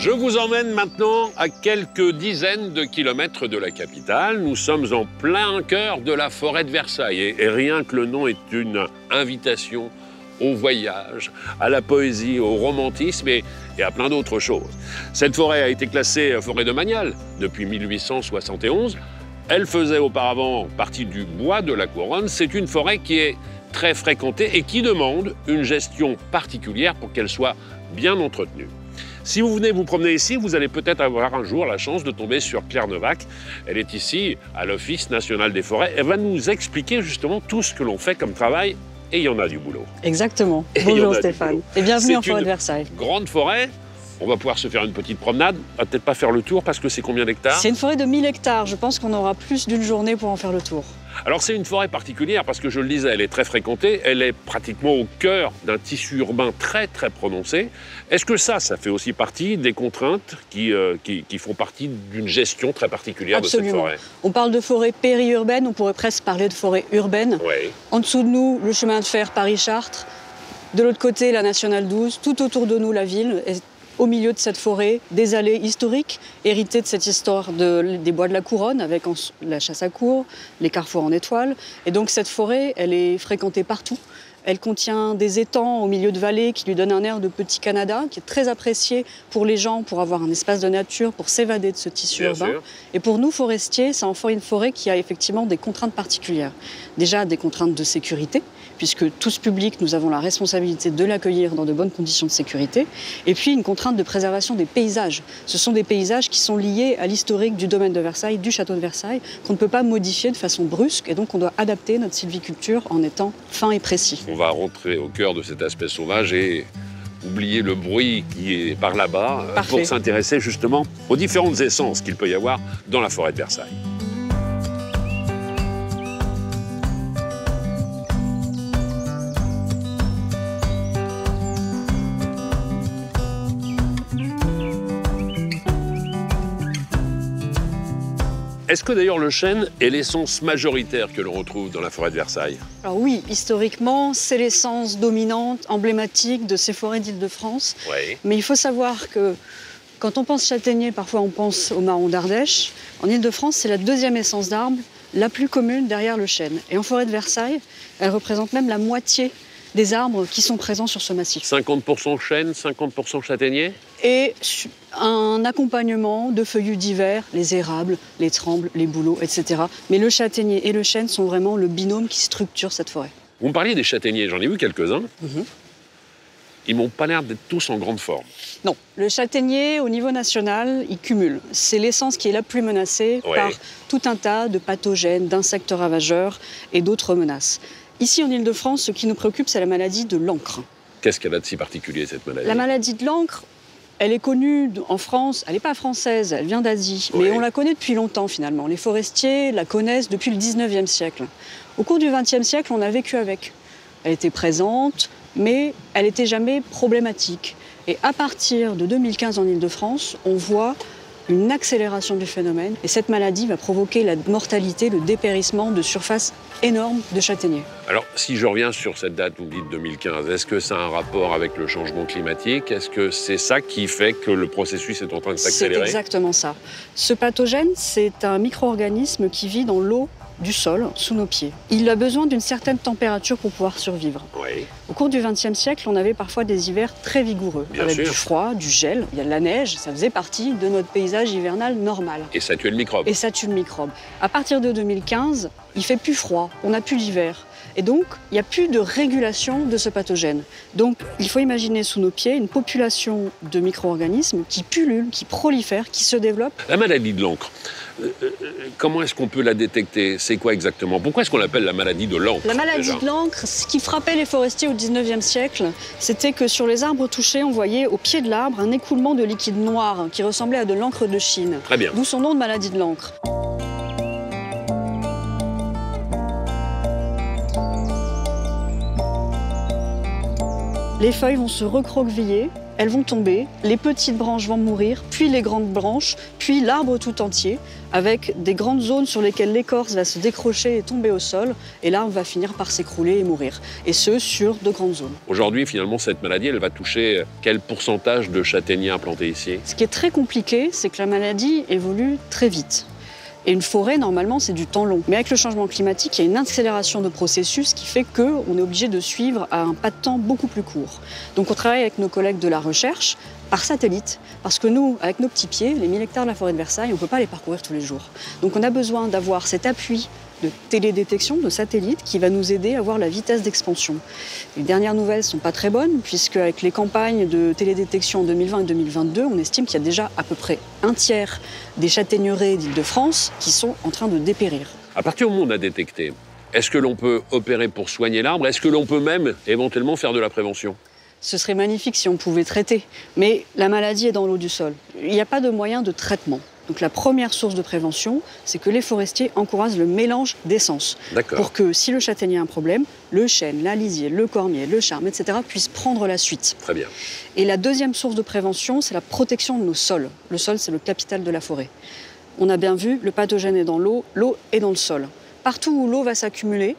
Je vous emmène maintenant à quelques dizaines de kilomètres de la capitale. Nous sommes en plein cœur de la forêt de Versailles. Et rien que le nom est une invitation au voyage, à la poésie, au romantisme et à plein d'autres choses. Cette forêt a été classée forêt domaniale depuis 1871. Elle faisait auparavant partie du bois de la Couronne. C'est une forêt qui est très fréquentée et qui demande une gestion particulière pour qu'elle soit bien entretenue. Si vous venez vous promener ici, vous allez peut-être avoir un jour la chance de tomber sur Claire Novak. Elle est ici à l'Office national des forêts. Elle va nous expliquer justement tout ce que l'on fait comme travail et il y en a du boulot. Exactement. Bonjour Stéphane et bienvenue en forêt de Versailles. Grande forêt. On va pouvoir se faire une petite promenade. On va peut-être pas faire le tour parce que c'est combien d'hectares? C'est une forêt de 1000 hectares. Je pense qu'on aura plus d'une journée pour en faire le tour. Alors c'est une forêt particulière parce que je le disais, elle est très fréquentée. Elle est pratiquement au cœur d'un tissu urbain très très prononcé. Est-ce que ça fait aussi partie des contraintes qui font partie d'une gestion très particulière de cette forêt? On parle de forêt périurbaine, on pourrait presque parler de forêt urbaine. Oui. En dessous de nous, le chemin de fer Paris-Chartres. De l'autre côté, la Nationale 12. Tout autour de nous, la ville. Et au milieu de cette forêt, des allées historiques, héritées de cette histoire des bois de la Couronne, avec la chasse à courre, les carrefours en étoile. Et donc cette forêt, elle est fréquentée partout. Elle contient des étangs au milieu de vallées qui lui donnent un air de petit Canada, qui est très apprécié pour les gens, pour avoir un espace de nature, pour s'évader de ce tissu urbain. Sûr. Et pour nous, forestiers, c'est enfin une forêt qui a effectivement des contraintes particulières. Déjà, des contraintes de sécurité, puisque tous publics, nous avons la responsabilité de l'accueillir dans de bonnes conditions de sécurité. Et puis, une contrainte de préservation des paysages. Ce sont des paysages qui sont liés à l'historique du domaine de Versailles, du château de Versailles, qu'on ne peut pas modifier de façon brusque. Et donc, on doit adapter notre sylviculture en étant fin et précis. On va rentrer au cœur de cet aspect sauvage et oublier le bruit qui est par là-bas pour s'intéresser justement aux différentes essences qu'il peut y avoir dans la forêt de Versailles. Est-ce que d'ailleurs le chêne est l'essence majoritaire que l'on retrouve dans la forêt de Versailles? Alors oui, historiquement, c'est l'essence dominante, emblématique de ces forêts d'Île-de-France. Oui. Mais il faut savoir que quand on pense châtaignier, parfois on pense au marron d'Ardèche. En Île-de-France, c'est la deuxième essence d'arbre la plus commune derrière le chêne. Et en forêt de Versailles, elle représente même la moitié des arbres qui sont présents sur ce massif. 50% chêne, 50% châtaignier? Et un accompagnement de feuillus divers, les érables, les trembles, les bouleaux, etc. Mais le châtaignier et le chêne sont vraiment le binôme qui structure cette forêt. Vous me parliez des châtaigniers, j'en ai vu quelques-uns. Ils m'ont pas l'air d'être tous en grande forme. Non, le châtaignier, au niveau national, il cumule. C'est l'essence qui est la plus menacée par tout un tas de pathogènes, d'insectes ravageurs et d'autres menaces. Ici, en Île-de-France, ce qui nous préoccupe, c'est la maladie de l'encre. Qu'est-ce qu'elle a de si particulier, cette maladie? La maladie de l'encre, elle est connue en France, elle n'est pas française, elle vient d'Asie, mais on la connaît depuis longtemps finalement. Les forestiers la connaissent depuis le 19e siècle. Au cours du 20e siècle, on a vécu avec. Elle était présente, mais elle n'était jamais problématique. Et à partir de 2015 en Île-de-France, on voit une accélération du phénomène. Et cette maladie va provoquer la mortalité, le dépérissement de surfaces énormes de châtaigniers. Alors, si je reviens sur cette date, vous me dites 2015, est-ce que ça a un rapport avec le changement climatique? Est-ce que c'est ça qui fait que le processus est en train de s'accélérer? C'est exactement ça. Ce pathogène, c'est un micro-organisme qui vit dans l'eau du sol, sous nos pieds. Il a besoin d'une certaine température pour pouvoir survivre. Oui. Au cours du XXe siècle, on avait parfois des hivers très vigoureux, avec du froid, du gel, il y a de la neige, ça faisait partie de notre paysage hivernal normal. Et ça tue le microbe. Et ça tue le microbe. À partir de 2015, il fait plus froid, on n'a plus d'hiver. Et donc, il n'y a plus de régulation de ce pathogène. Donc, il faut imaginer sous nos pieds une population de micro-organismes qui pullulent, qui prolifèrent, qui se développent. La maladie de l'encre, comment est-ce qu'on peut la détecter? C'est quoi exactement? Pourquoi est-ce qu'on l'appelle la maladie de l'encre? La maladie de l'encre, ce qui frappait les forestiers au 19e siècle, c'était que sur les arbres touchés, on voyait au pied de l'arbre un écoulement de liquide noir qui ressemblait à de l'encre de Chine. Très bien. D'où son nom de maladie de l'encre. Les feuilles vont se recroqueviller elles vont tomber, les petites branches vont mourir, puis les grandes branches, puis l'arbre tout entier, avec des grandes zones sur lesquelles l'écorce va se décrocher et tomber au sol, et l'arbre va finir par s'écrouler et mourir. Et ce, sur de grandes zones. Aujourd'hui, finalement, cette maladie, elle va toucher quel pourcentage de châtaigniers implantés ici? Ce qui est très compliqué, c'est que la maladie évolue très vite. Et une forêt, normalement, c'est du temps long. Mais avec le changement climatique, il y a une accélération de processus qui fait qu'on est obligé de suivre à un pas de temps beaucoup plus court. Donc on travaille avec nos collègues de la recherche par satellite, parce que nous, avec nos petits pieds, les 1000 hectares de la forêt de Versailles, on ne peut pas les parcourir tous les jours. Donc on a besoin d'avoir cet appui de télédétection, de satellite, qui va nous aider à voir la vitesse d'expansion. Les dernières nouvelles ne sont pas très bonnes, puisque avec les campagnes de télédétection en 2020 et 2022, on estime qu'il y a déjà à peu près un tiers des châtaigneraies d'Île-de-France qui sont en train de dépérir. À partir du moment où on a détecté, est-ce que l'on peut opérer pour soigner l'arbre? Est-ce que l'on peut même éventuellement faire de la prévention? Ce serait magnifique si on pouvait traiter, mais la maladie est dans l'eau du sol. Il n'y a pas de moyen de traitement. Donc la première source de prévention, c'est que les forestiers encouragent le mélange d'essences. Pour que si le châtaignier a un problème, le chêne, l'alisier, le cormier, le charme, etc. puissent prendre la suite. Très bien. Et la deuxième source de prévention, c'est la protection de nos sols. Le sol, c'est le capital de la forêt. On a bien vu, le pathogène est dans l'eau est dans le sol. Partout où l'eau va s'accumuler,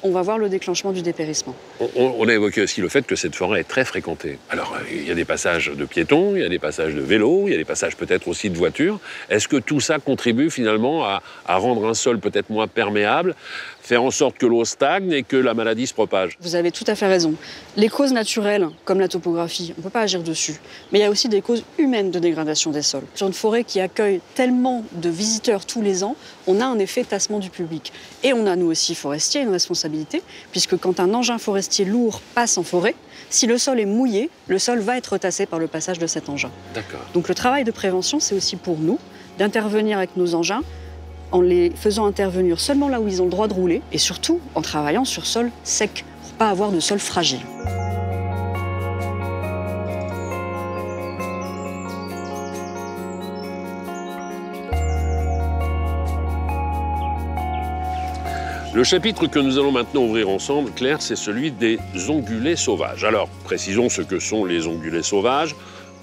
on va voir le déclenchement du dépérissement. On a évoqué aussi le fait que cette forêt est très fréquentée. Alors, il y a des passages de piétons, il y a des passages de vélos, il y a des passages peut-être aussi de voitures. Est-ce que tout ça contribue finalement à rendre un sol peut-être moins perméable, faire en sorte que l'eau stagne et que la maladie se propage? Vous avez tout à fait raison. Les causes naturelles, comme la topographie, on ne peut pas agir dessus. Mais il y a aussi des causes humaines de dégradation des sols. Sur une forêt qui accueille tellement de visiteurs tous les ans, on a un effet tassement du public. Et on a, nous aussi, forestiers, une responsabilité, puisque quand un engin forestier lourd passe en forêt, si le sol est mouillé, le sol va être tassé par le passage de cet engin. D'accord. Donc le travail de prévention, c'est aussi pour nous d'intervenir avec nos engins en les faisant intervenir seulement là où ils ont le droit de rouler et surtout en travaillant sur sol sec pour ne pas avoir de sol fragile. Le chapitre que nous allons maintenant ouvrir ensemble, Claire, c'est celui des ongulés sauvages. Alors, précisons ce que sont les ongulés sauvages.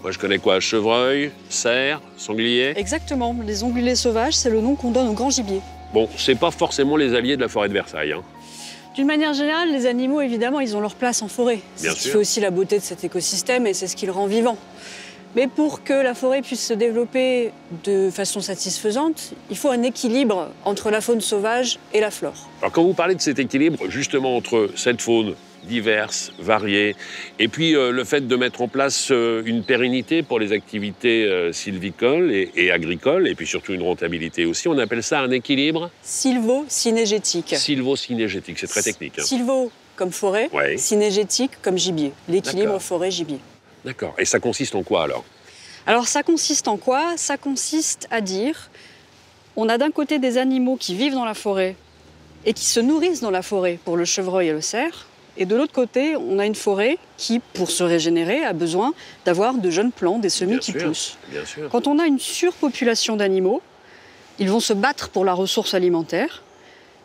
Moi, je connais quoi? Chevreuil, cerf, sanglier? Exactement. Les ongulés sauvages, c'est le nom qu'on donne au grand gibier. Bon, c'est pas forcément les alliés de la forêt de Versailles, hein. D'une manière générale, les animaux, évidemment, ils ont leur place en forêt. Bien C'est ce qui sûr. fait aussi la beauté de cet écosystème et c'est ce qui le rend vivant. Mais pour que la forêt puisse se développer de façon satisfaisante, il faut un équilibre entre la faune sauvage et la flore. Alors, quand vous parlez de cet équilibre, justement, entre cette faune diverse, variée, et puis le fait de mettre en place une pérennité pour les activités sylvicoles et agricoles, et puis surtout une rentabilité aussi, on appelle ça un équilibre Sylvo-synégétique. Sylvo-synégétique, c'est très technique, hein. Sylvo comme forêt, Ouais. synégétique comme gibier. L'équilibre D'accord. forêt-gibier. D'accord. Et ça consiste en quoi, alors? Alors ça consiste en quoi? Ça consiste à dire, on a d'un côté des animaux qui vivent dans la forêt et qui se nourrissent dans la forêt pour le chevreuil et le cerf, et de l'autre côté, on a une forêt qui, pour se régénérer, a besoin d'avoir de jeunes plants, des semis Bien qui sûr, poussent. bien sûr. Quand on a une surpopulation d'animaux, ils vont se battre pour la ressource alimentaire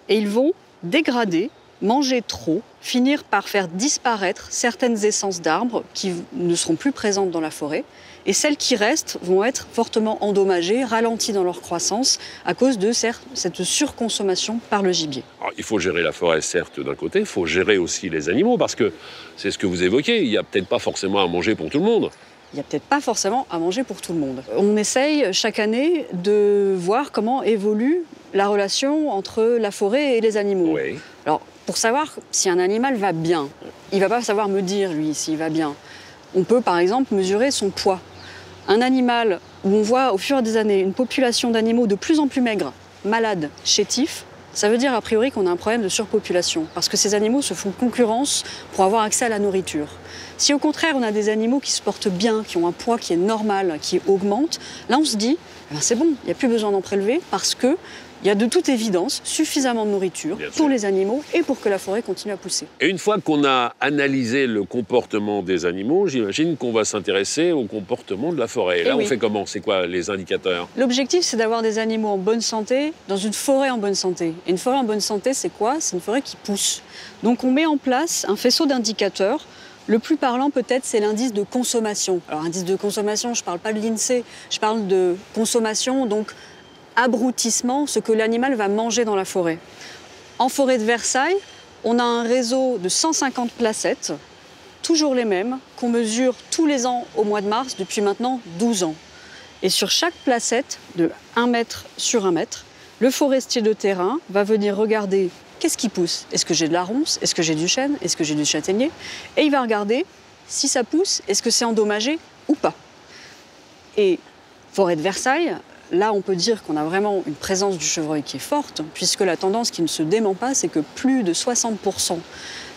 et ils vont dégrader, manger trop, finir par faire disparaître certaines essences d'arbres qui ne seront plus présentes dans la forêt. Et celles qui restent vont être fortement endommagées, ralenties dans leur croissance à cause de cette surconsommation par le gibier. Alors, il faut gérer la forêt, certes, d'un côté, il faut gérer aussi les animaux, parce que c'est ce que vous évoquez, il n'y a peut-être pas forcément à manger pour tout le monde. Il n'y a peut-être pas forcément à manger pour tout le monde. On essaye chaque année de voir comment évolue la relation entre la forêt et les animaux. Oui. Alors, pour savoir si un animal va bien, il ne va pas savoir me dire, lui, s'il va bien. On peut, par exemple, mesurer son poids. Un animal où on voit au fur et à des années une population d'animaux de plus en plus maigres, malades, chétifs, ça veut dire a priori qu'on a un problème de surpopulation, parce que ces animaux se font concurrence pour avoir accès à la nourriture. Si au contraire on a des animaux qui se portent bien, qui ont un poids qui est normal, qui augmente, là on se dit, eh ben c'est bon, il n'y a plus besoin d'en prélever, parce que il y a de toute évidence suffisamment de nourriture pour les animaux et pour que la forêt continue à pousser. Et une fois qu'on a analysé le comportement des animaux, j'imagine qu'on va s'intéresser au comportement de la forêt. Et là, oui. on fait comment? C'est quoi les indicateurs? L'objectif, c'est d'avoir des animaux en bonne santé dans une forêt en bonne santé. Et une forêt en bonne santé, c'est quoi? C'est une forêt qui pousse. Donc on met en place un faisceau d'indicateurs Le plus parlant peut-être, c'est l'indice de consommation. Alors indice de consommation, je ne parle pas de l'INSEE, je parle de consommation, donc abroutissement, ce que l'animal va manger dans la forêt. En forêt de Versailles, on a un réseau de 150 placettes, toujours les mêmes, qu'on mesure tous les ans au mois de mars depuis maintenant 12 ans. Et sur chaque placette, de 1 mètre sur 1 mètre, le forestier de terrain va venir regarder qu'est-ce qui pousse. Est-ce que j'ai de la ronce? Est-ce que j'ai du chêne? Est-ce que j'ai du châtaignier? Et il va regarder si ça pousse, est-ce que c'est endommagé ou pas. Et forêt de Versailles, là on peut dire qu'on a vraiment une présence du chevreuil qui est forte, puisque la tendance qui ne se dément pas, c'est que plus de 60%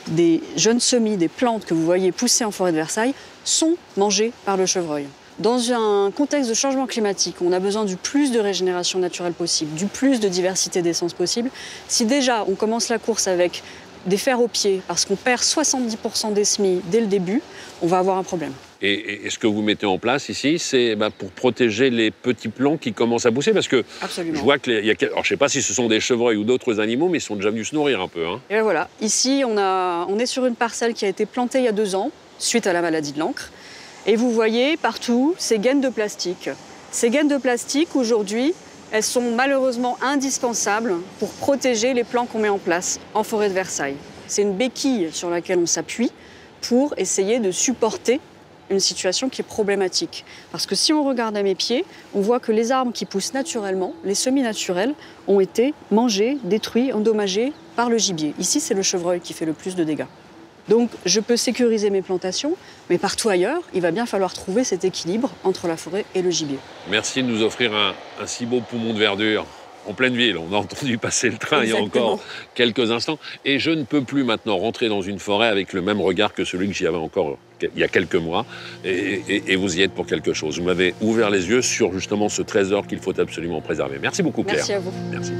des jeunes semis, des plantes que vous voyez pousser en forêt de Versailles, sont mangées par le chevreuil. Dans un contexte de changement climatique, on a besoin du plus de régénération naturelle possible, du plus de diversité d'essences possible. Si déjà on commence la course avec des fers aux pieds, parce qu'on perd 70% des semis dès le début, on va avoir un problème. Et ce que vous mettez en place ici, c'est pour protéger les petits plants qui commencent à pousser, parce que Absolument. je vois que alors je ne sais pas si ce sont des chevreuils ou d'autres animaux, mais ils sont déjà venus se nourrir un peu. Hein. Et voilà, ici on est sur une parcelle qui a été plantée il y a 2 ans, suite à la maladie de l'encre. Et vous voyez partout ces gaines de plastique. Ces gaines de plastique, aujourd'hui, elles sont malheureusement indispensables pour protéger les plants qu'on met en place en forêt de Versailles. C'est une béquille sur laquelle on s'appuie pour essayer de supporter une situation qui est problématique. Parce que si on regarde à mes pieds, on voit que les arbres qui poussent naturellement, les semis naturels, ont été mangés, détruits, endommagés par le gibier. Ici, c'est le chevreuil qui fait le plus de dégâts. Donc, je peux sécuriser mes plantations, mais partout ailleurs, il va bien falloir trouver cet équilibre entre la forêt et le gibier. Merci de nous offrir un si beau poumon de verdure en pleine ville. On a entendu passer le train Exactement. il y a encore quelques instants. Et je ne peux plus maintenant rentrer dans une forêt avec le même regard que celui que j'y avais encore il y a quelques mois. Et vous y êtes pour quelque chose. Vous m'avez ouvert les yeux sur justement ce trésor qu'il faut absolument préserver. Merci beaucoup, Claire. Merci à vous. Merci.